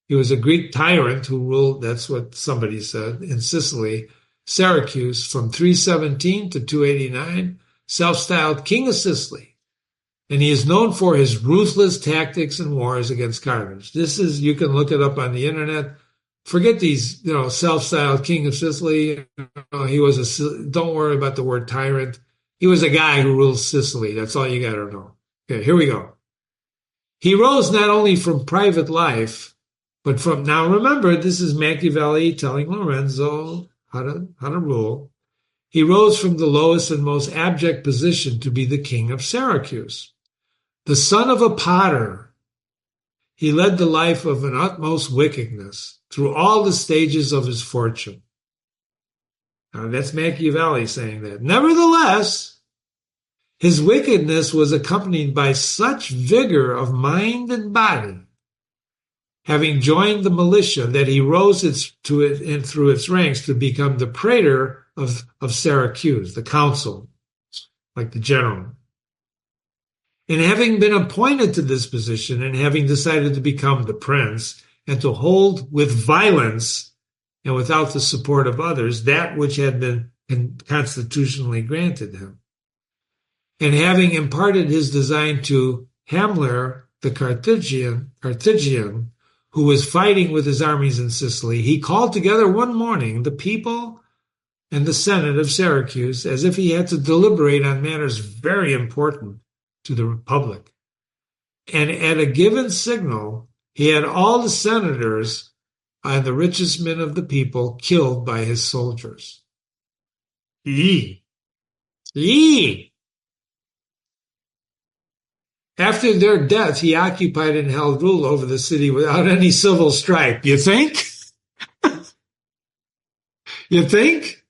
He was a Greek tyrant who ruled, that's what somebody said, in Sicily, Syracuse from 317 to 289, self-styled King of Sicily. And he is known for his ruthless tactics and wars against Carthage. This is, you can look it up on the internet. Forget these, self-styled King of Sicily. Don't worry about the word tyrant. He was a guy who ruled Sicily. That's all you got to know. Okay, here we go. He rose not only from private life, but from, now remember, this is Machiavelli telling Lorenzo how to rule. He rose from the lowest and most abject position to be the king of Syracuse. The son of a potter, he led the life of an utmost wickedness through all the stages of his fortune. Now, that's Machiavelli saying that. Nevertheless, his wickedness was accompanied by such vigor of mind and body, having joined the militia, that he rose through its ranks to become the praetor of Syracuse, the council, like the general. And having been appointed to this position and having decided to become the prince and to hold with violence and without the support of others that which had been constitutionally granted him, and having imparted his design to Hamler, the Carthaginian, who was fighting with his armies in Sicily, he called together one morning the people and the Senate of Syracuse as if he had to deliberate on matters very important to the Republic. And at a given signal, he had all the senators and the richest men of the people killed by his soldiers. After their death, he occupied and held rule over the city without any civil strife. You think? You think?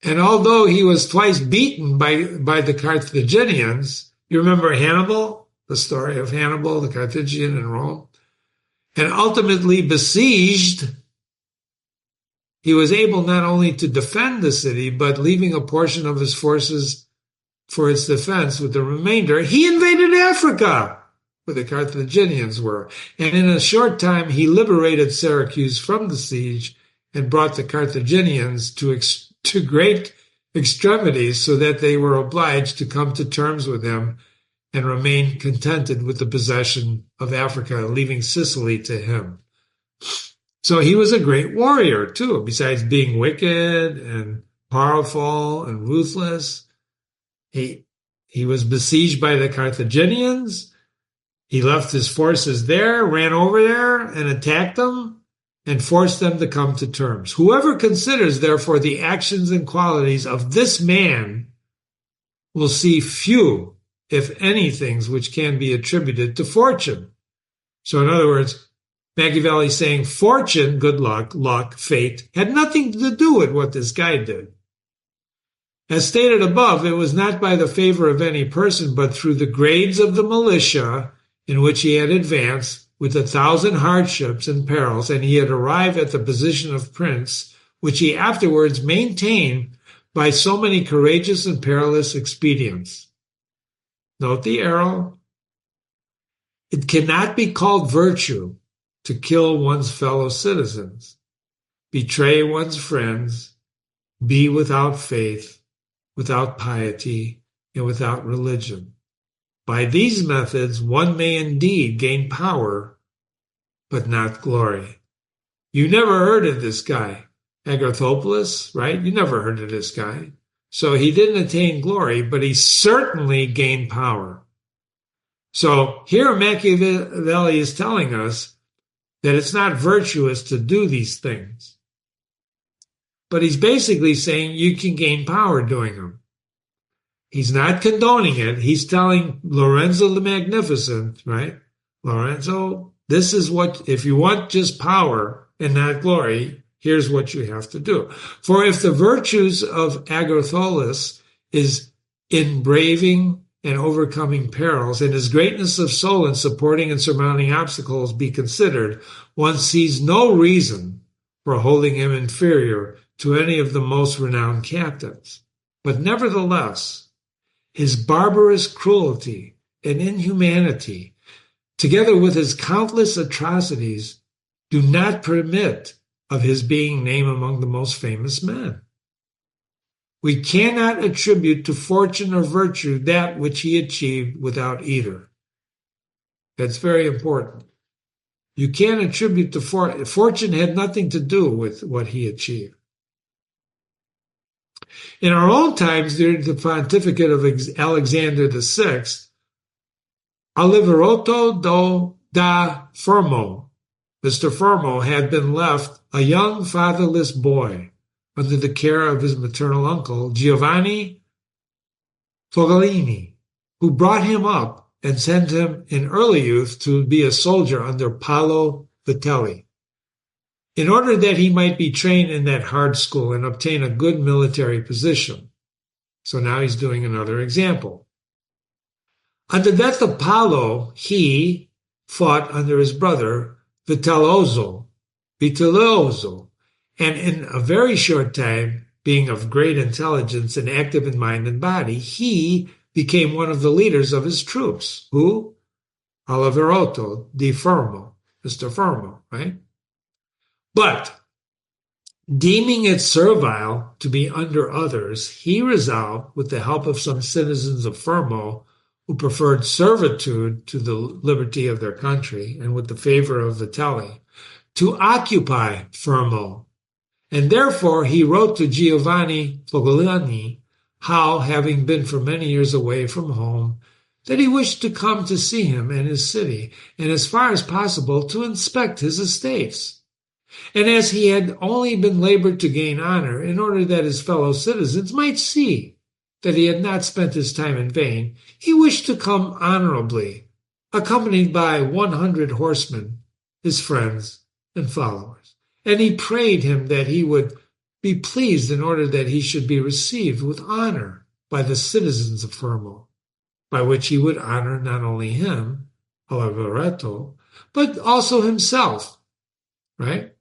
And although he was twice beaten by the Carthaginians, you remember Hannibal, the story of Hannibal, the Carthaginian in Rome, and ultimately besieged, he was able not only to defend the city, but leaving a portion of his forces for its defense with the remainder, he invaded Africa, where the Carthaginians were. And in a short time, he liberated Syracuse from the siege and brought the Carthaginians to great extremities so that they were obliged to come to terms with him and remain contented with the possession of Africa, leaving Sicily to him. So he was a great warrior, too, besides being wicked and powerful and ruthless. He He was besieged by the Carthaginians. He left his forces there, ran over there and attacked them and forced them to come to terms. Whoever considers, therefore, the actions and qualities of this man will see few, if any, things which can be attributed to fortune. So in other words, Machiavelli is saying fortune, good luck, fate, had nothing to do with what this guy did. As stated above, it was not by the favor of any person, but through the grades of the militia in which he had advanced with 1,000 hardships and perils, and he had arrived at the position of prince, which he afterwards maintained by so many courageous and perilous expedients. Note the arrow. It cannot be called virtue to kill one's fellow citizens, betray one's friends, be without faith, without piety, and without religion. By these methods, one may indeed gain power, but not glory. You never heard of this guy, Agathopoulos, right? You never heard of this guy. So he didn't attain glory, but he certainly gained power. So here Machiavelli is telling us that it's not virtuous to do these things. But he's basically saying you can gain power doing them. He's not condoning it. He's telling Lorenzo the Magnificent, right? Lorenzo, this is what, if you want just power and not glory, here's what you have to do. For if the virtues of Agathopoulos is in braving and overcoming perils, and his greatness of soul in supporting and surmounting obstacles be considered, one sees no reason for holding him inferior to any of the most renowned captains. But nevertheless, his barbarous cruelty and inhumanity, together with his countless atrocities, do not permit of his being named among the most famous men. We cannot attribute to fortune or virtue that which he achieved without either. That's very important. You can't attribute to fortune had nothing to do with what he achieved. In our own times, during the pontificate of Alexander VI, Oliverotto da Fermo, Mr. Fermo, had been left a young fatherless boy under the care of his maternal uncle, Giovanni Fogolini, who brought him up and sent him in early youth to be a soldier under Paolo Vitelli, in order that he might be trained in that hard school and obtain a good military position. So now he's doing another example. On the death of Paolo, he fought under his brother Vitellozzo, and in a very short time, being of great intelligence and active in mind and body, he became one of the leaders of his troops. Who? Oliverotto di Fermo, Mr. Fermo, right? But, deeming it servile to be under others, he resolved, with the help of some citizens of Fermo, who preferred servitude to the liberty of their country, and with the favor of Vitelli, to occupy Fermo. And therefore he wrote to Giovanni Fogolini how, having been for many years away from home, that he wished to come to see him in his city, and as far as possible to inspect his estates. And as he had only been labored to gain honor, in order that his fellow citizens might see that he had not spent his time in vain, he wished to come honorably, accompanied by 100 horsemen, his friends and followers. And he prayed him that he would be pleased in order that he should be received with honor by the citizens of Fermo, by which he would honor not only him, Oliverotto, but also himself, right?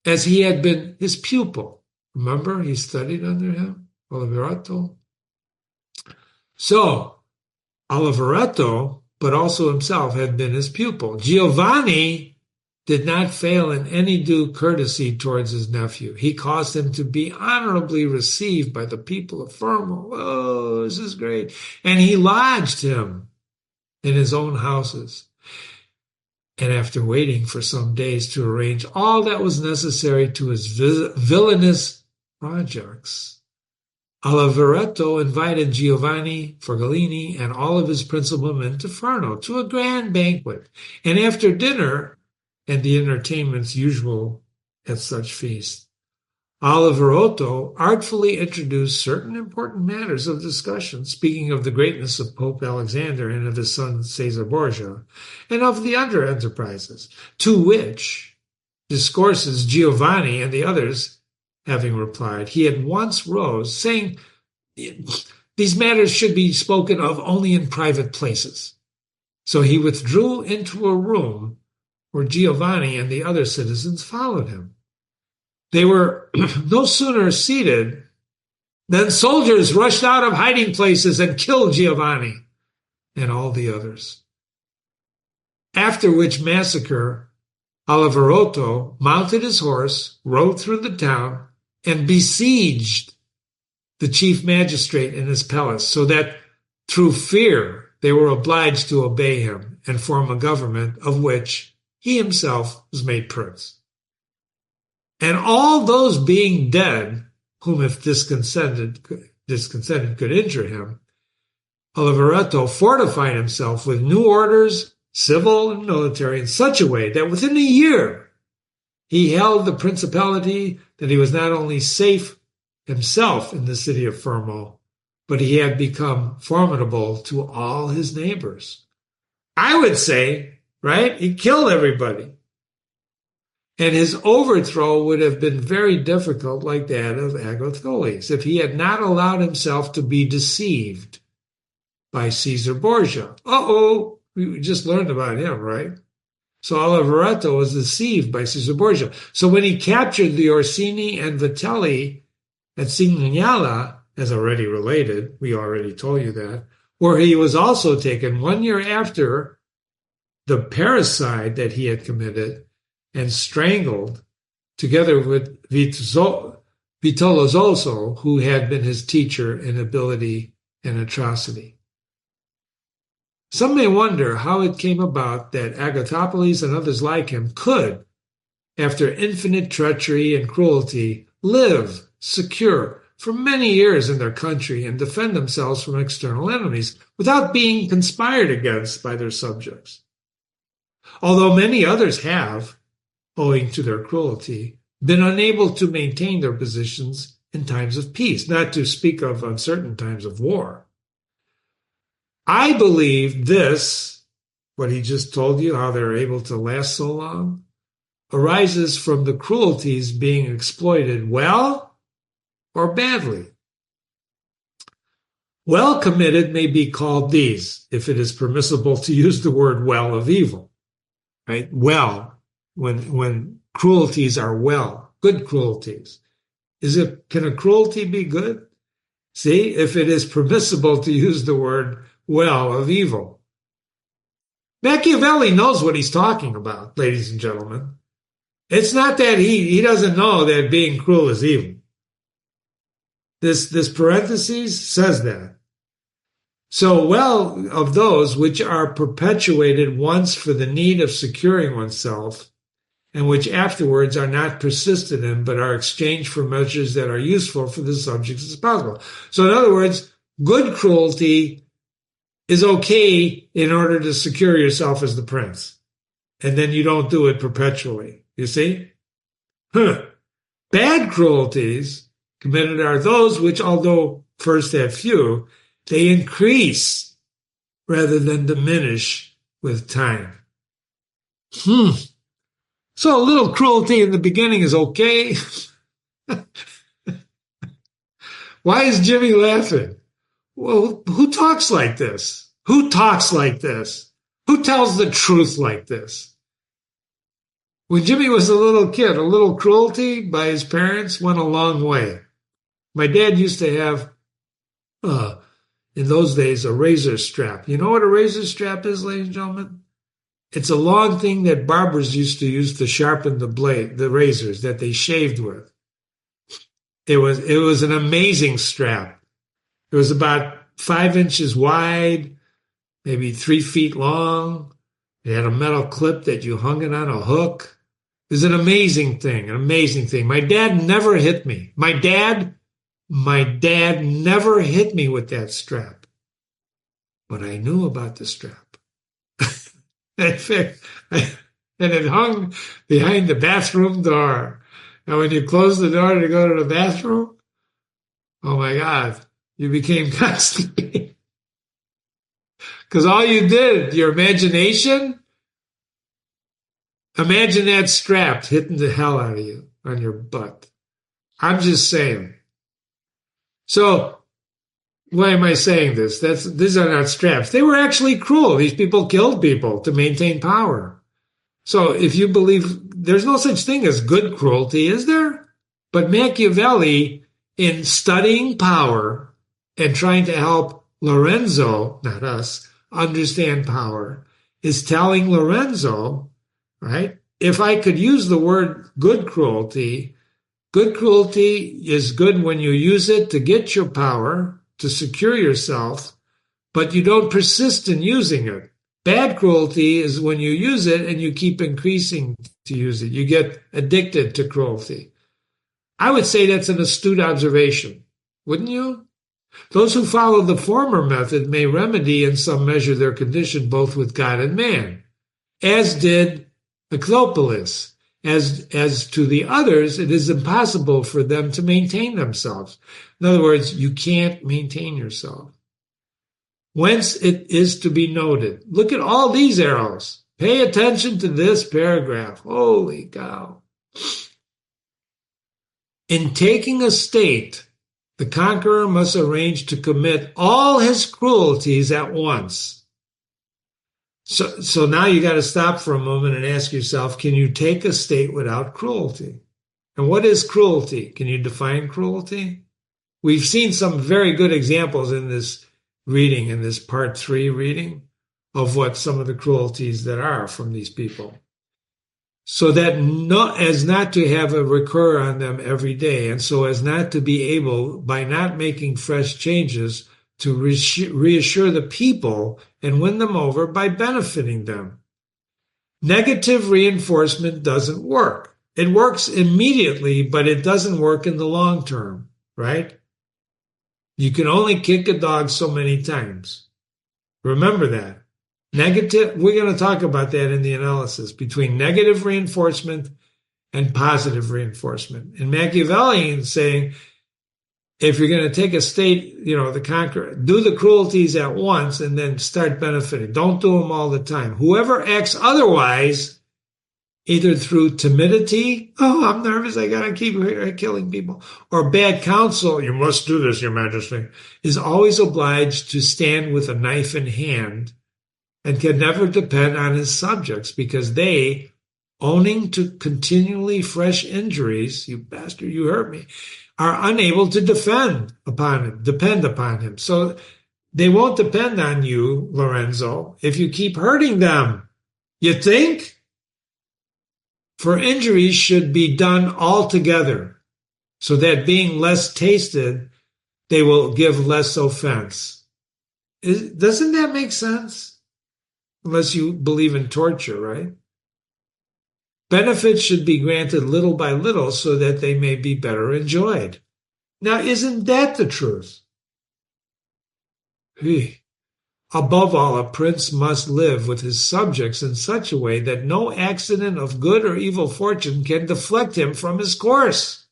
As he had been his pupil. Remember, he studied under him, Oliverotto. So, Oliverotto, but also himself, had been his pupil. Giovanni did not fail in any due courtesy towards his nephew. He caused him to be honorably received by the people of Fermo. Oh, this is great. And he lodged him in his own houses. And after waiting for some days to arrange all that was necessary to his villainous projects, Oliveretto invited Giovanni Forgolini and all of his principal men to Furno to a grand banquet, and after dinner and the entertainments usual at such feasts, Oliverotto artfully introduced certain important matters of discussion, speaking of the greatness of Pope Alexander and of his son Caesar Borgia, and of the other enterprises, to which discourses Giovanni and the others having replied, he at once rose, saying, these matters should be spoken of only in private places. So he withdrew into a room where Giovanni and the other citizens followed him. They were no sooner seated than soldiers rushed out of hiding places and killed Giovanni and all the others. After which massacre, Oliverotto mounted his horse, rode through the town, and besieged the chief magistrate in his palace, so that through fear they were obliged to obey him and form a government of which he himself was made prince. And all those being dead, whom if discontented could injure him, Oliveretto fortified himself with new orders, civil and military, in such a way that within a year he held the principality, that he was not only safe himself in the city of Fermo, but he had become formidable to all his neighbors. I would say, right, he killed everybody. And his overthrow would have been very difficult, like that of Agathocles, if he had not allowed himself to be deceived by Caesar Borgia. We just learned about him, right? So Oliveretto was deceived by Caesar Borgia. So when he captured the Orsini and Vitelli at Signala, as already related, we already told you that, where he was also taken 1 year after the parricide that he had committed and strangled, together with Vitellozzo, who had been his teacher in ability and atrocity. Some may wonder how it came about that Agathocles and others like him could, after infinite treachery and cruelty, live secure for many years in their country and defend themselves from external enemies without being conspired against by their subjects. Although many others have, owing to their cruelty, been unable to maintain their positions in times of peace, not to speak of uncertain times of war. I believe this, what he just told you, how they're able to last so long, arises from the cruelties being exploited well or badly. Well committed may be called these, if it is permissible to use the word well of evil, right? Well, when cruelties are well, good cruelties. Can a cruelty be good? See, if it is permissible to use the word well of evil. Machiavelli knows what he's talking about, ladies and gentlemen. It's not that he doesn't know that being cruel is evil. This parenthesis says that. So well of those which are perpetuated once for the need of securing oneself, and which afterwards are not persisted in, but are exchanged for measures that are useful for the subjects as possible. So in other words, good cruelty is okay in order to secure yourself as the prince. And then you don't do it perpetually. You see? Bad cruelties committed are those which, although first have few, they increase rather than diminish with time. So a little cruelty in the beginning is okay. Why is Jimmy laughing? Well, who talks like this? Who talks like this? Who tells the truth like this? When Jimmy was a little kid, a little cruelty by his parents went a long way. My dad used to have, in those days, a razor strap. You know what a razor strap is, ladies and gentlemen? It's a long thing that barbers used to use to sharpen the razors that they shaved with. It was an amazing strap. It was about 5 inches wide, maybe 3 feet long. It had a metal clip that you hung it on a hook. It was an amazing thing, an amazing thing. My dad never hit me. My dad My dad never hit me with that strap, but I knew about the strap. In fact, and it hung behind the bathroom door. And when you closed the door to go to the bathroom, oh my God, you became constipated. Because all you did, your imagination, imagine that strap hitting the hell out of you on your butt. I'm just saying. So, why am I saying this? These are not straps. They were actually cruel. These people killed people to maintain power. So if you believe there's no such thing as good cruelty, is there? But Machiavelli, in studying power and trying to help Lorenzo, not us, understand power, is telling Lorenzo, right? If I could use the word good cruelty is good when you use it to get your power, to secure yourself, but you don't persist in using it. Bad cruelty is when you use it and you keep increasing to use it. You get addicted to cruelty. I would say that's an astute observation, wouldn't you? Those who follow the former method may remedy in some measure their condition both with God and man, as did Niccolò. As to the others, it is impossible for them to maintain themselves. In other words, you can't maintain yourself. Whence it is to be noted. Look at all these arrows. Pay attention to this paragraph. Holy cow. In taking a state, the conqueror must arrange to commit all his cruelties at once. So now you got to stop for a moment and ask yourself, can you take a state without cruelty? And what is cruelty? Can you define cruelty? We've seen some very good examples in this reading, in this part 3 reading, of what some of the cruelties that are from these people. So that as not to have a recur on them every day, and so as not to be able, by not making fresh changes, to reassure the people and win them over by benefiting them. Negative reinforcement doesn't work. It works immediately, but it doesn't work in the long term, right? You can only kick a dog so many times. Remember that. We're going to talk about that in the analysis between negative reinforcement and positive reinforcement. And Machiavelli is saying, if you're going to take a state, the conqueror, do the cruelties at once and then start benefiting. Don't do them all the time. Whoever acts otherwise, either through timidity, oh, I'm nervous, I got to keep killing people, or bad counsel, you must do this, Your Majesty, is always obliged to stand with a knife in hand and can never depend on his subjects because they, owning to continually fresh injuries, you bastard, you hurt me, are unable to depend upon him. So they won't depend on you, Lorenzo, if you keep hurting them. You think? For injuries should be done altogether, so that being less tasted, they will give less offense. Doesn't that make sense? Unless you believe in torture, right? Benefits should be granted little by little so that they may be better enjoyed. Now, isn't that the truth? Above all, a prince must live with his subjects in such a way that no accident of good or evil fortune can deflect him from his course.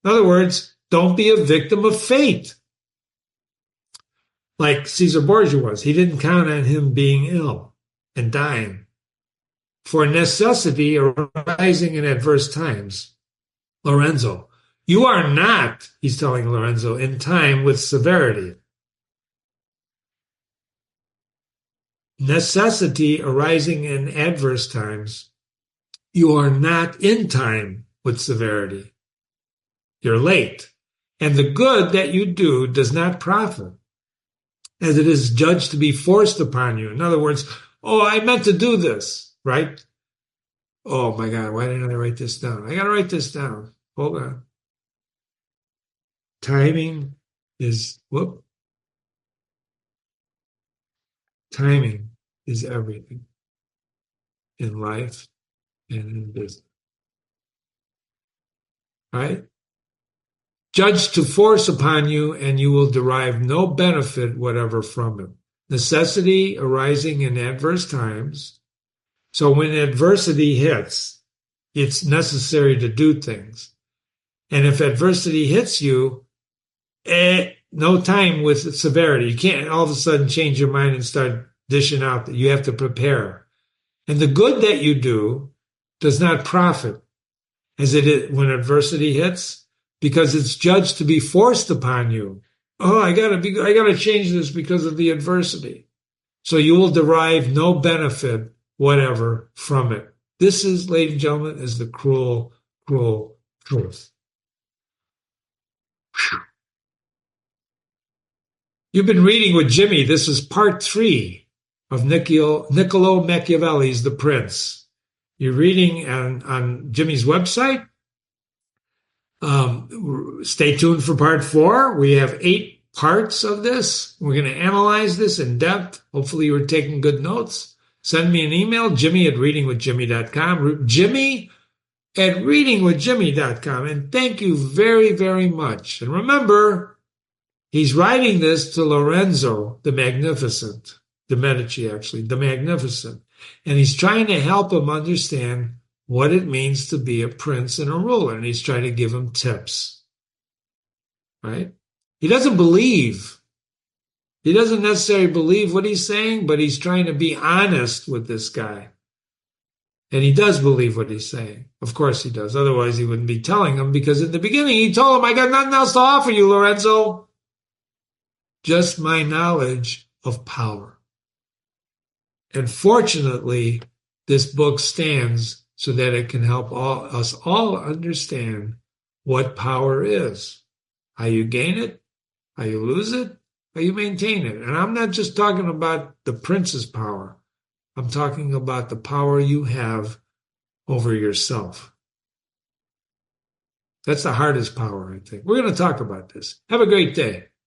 In other words, don't be a victim of fate. Like Caesar Borgia was. He didn't count on him being ill and dying. For necessity arising in adverse times. Lorenzo, you are not, he's telling Lorenzo, in time with severity. Necessity arising in adverse times, you are not in time with severity. You're late. And the good that you do does not profit, as it is judged to be forced upon you. In other words, oh, I meant to do this. Right? Oh my God, why didn't I write this down? I got to write this down. Hold on. Timing is everything in life and in business. Right? judged to force upon you, and you will derive no benefit whatever from it. Necessity arising in adverse times. So when adversity hits, it's necessary to do things. And if adversity hits you, no time with severity. You can't all of a sudden change your mind and start dishing out. That you have to prepare. And the good that you do does not profit as it is when adversity hits, because it's judged to be forced upon you. Oh, I gotta change this because of the adversity. So you will derive no benefit whatever from it. This is, ladies and gentlemen, is the cruel, cruel truth. You've been reading with Jimmy. This is part 3 of Niccolo Machiavelli's The Prince. You're reading on Jimmy's website. Stay tuned for part 4. We have 8 parts of this. We're going to analyze this in depth. Hopefully you were taking good notes. Send me an email, jimmy@readingwithjimmy.com, jimmy@readingwithjimmy.com. And thank you very, very much. And remember, he's writing this to Lorenzo the Magnificent, the Medici actually, the Magnificent. And he's trying to help him understand what it means to be a prince and a ruler. And he's trying to give him tips, right? He doesn't believe. He doesn't necessarily believe what he's saying, but he's trying to be honest with this guy. And he does believe what he's saying. Of course he does. Otherwise he wouldn't be telling him, because in the beginning he told him, I got nothing else to offer you, Lorenzo. Just my knowledge of power. And fortunately, this book stands so that it can help us all understand what power is, how you gain it, how you lose it, how you maintain it. And I'm not just talking about the prince's power. I'm talking about the power you have over yourself. That's the hardest power, I think. We're going to talk about this. Have a great day.